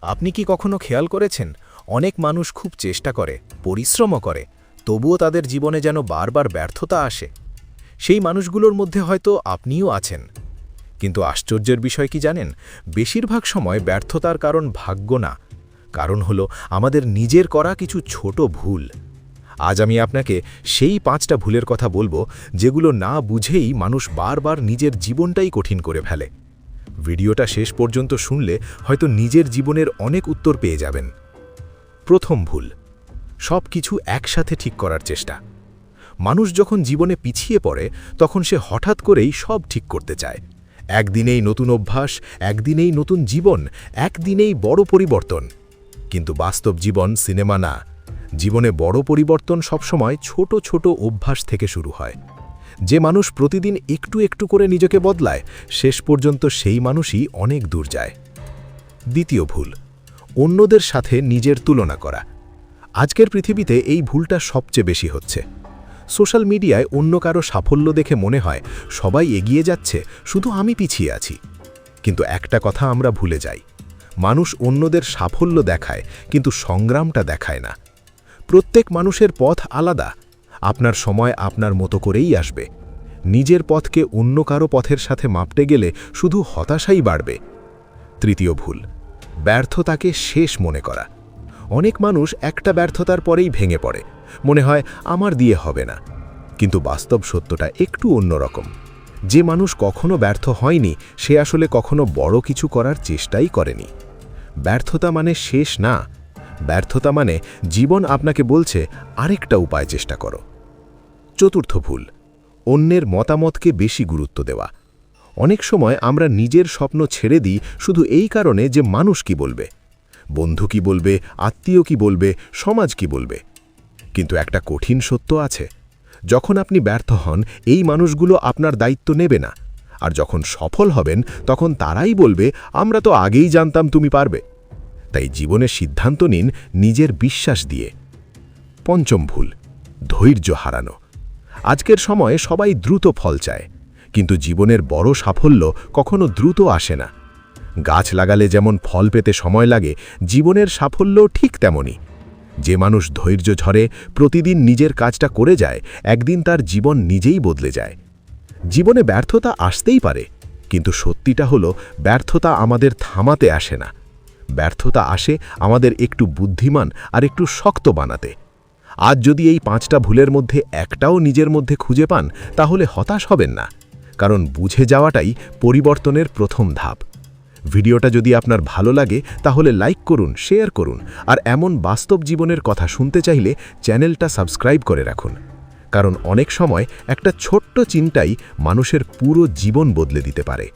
আপনি কি কখনো খেয়াল করেছেন অনেক মানুষ খুব চেষ্টা করে পরিশ্রমও করে তবুও তাদের জীবনে যেন বারবার ব্যর্থতা আসে সেই মানুষগুলোর মধ্যে হয়তো আপনিও আছেন কিন্তু আশ্চর্যের বিষয় কি জানেন বেশিরভাগ সময় ব্যর্থতার কারণ ভাগ্য না কারণ হলো আমাদের নিজের করা কিছু ছোট ভুল আজ আমি আপনাকে সেই 5টা ভুলের কথা বলবো যেগুলো না বুঝেই মানুষ বারবার নিজের জীবনটাই কঠিন করে ফেলে ভিডিওটা শেষ পর্যন্ত শুনলে হয়তো নিজের জীবনের অনেক উত্তর পেয়ে যাবেন প্রথম ভুল সব কিছু একসাথে ঠিক করার চেষ্টা মানুষ যখন জীবনে পিছিয়ে পড়ে তখন সে হঠাৎ করেই সব ঠিক করতে চায় একদিনেই নতুন অভ্যাস একদিনেই নতুন জীবন একদিনেই বড় পরিবর্তন কিন্তু বাস্তব জীবন সিনেমা না জীবনে বড় পরিবর্তন সবসময় ছোট ছোট অভ্যাস থেকে শুরু হয় যে মানুষ প্রতিদিন একটু একটু করে নিজেকে বদলায় শেষ পর্যন্ত সেই মানুষই অনেক দূর যায় দ্বিতীয় ভুল অন্যদের সাথে নিজের তুলনা করা আজকের পৃথিবীতে এই ভুলটা সবচেয়ে বেশি হচ্ছে সোশ্যাল মিডিয়ায় অন্য কারো সাফল্য দেখে মনে হয় সবাই এগিয়ে যাচ্ছে শুধু আমি পিছিয়ে আছি কিন্তু একটা কথা আমরা ভুলে যাই মানুষ অন্যদের সাফল্য দেখায় কিন্তু সংগ্রামটা দেখায় না প্রত্যেক মানুষের পথ আলাদা আপনার সময় আপনার মতো করেই আসবে নিজের পথকে অন্য কারো পথের সাথে মাপতে গেলে শুধু হতাশাই বাড়বে তৃতীয় ভুল ব্যর্থতাকে শেষ মনে করা অনেক মানুষ একটা ব্যর্থতার পরেই ভেঙে পড়ে মনে হয় আমার দিয়ে হবে না কিন্তু বাস্তব সত্যটা একটু অন্যরকম যে মানুষ কখনো ব্যর্থ হয়নি সে আসলে কখনো বড় কিছু করার চেষ্টাই করেনি ব্যর্থতা মানে শেষ না ব্যর্থতা মানে জীবন আপনাকে বলছে আরেকটা উপায় চেষ্টা করো চতুর্থ ভুল অন্যের মতামতকে বেশি গুরুত্ব দেওয়া অনেক সময় আমরা নিজের স্বপ্ন ছেড়ে দিই শুধু এই কারণে যে মানুষ কি বলবে বন্ধু কি বলবে আত্মীয় কি বলবে সমাজ কি বলবে কিন্তু একটা কঠিন সত্য আছে যখন আপনি ব্যর্থ হন এই মানুষগুলো আপনার দায়িত্ব নেবে না আর যখন সফল হবেন তখন তারাই বলবে আমরা তো আগেই জানতাম তুমি পারবে তাই জীবনের সিদ্ধান্ত নিন নিজের বিশ্বাস দিয়ে পঞ্চম ভুল ধৈর্য হারানো আজকের সময়ে সবাই দ্রুত ফল চায় কিন্তু জীবনের বড় সাফল্য কখনো দ্রুত আসে না গাছ লাগালে যেমন ফল পেতে সময় লাগে জীবনের সাফল্যও ঠিক তেমনই যে মানুষ ধৈর্য ধরে প্রতিদিন নিজের কাজটা করে যায় একদিন তার জীবন নিজেই বদলে যায় জীবনে ব্যর্থতা আসতেই পারে কিন্তু সত্যিটা হলো ব্যর্থতা আমাদের থামাতে আসে না ব্যর্থতা আসে আমাদের একটু বুদ্ধিমান আর একটু শক্ত বানাতে আজ যদি এই 5টা ভুলের মধ্যে একটাও নিজের মধ্যে খুঁজে পান তাহলে হতাশ হবেন না কারণ বুঝে যাওয়াটাই পরিবর্তনের প্রথম ধাপ ভিডিওটা যদি আপনার ভালো লাগে তাহলে লাইক করুন শেয়ার করুন আর এমন বাস্তব জীবনের কথা শুনতে চাইলে চ্যানেলটা সাবস্ক্রাইব করে রাখুন কারণ অনেক সময় একটা ছোট্ট চিন্তাই মানুষের পুরো জীবন বদলে দিতে পারে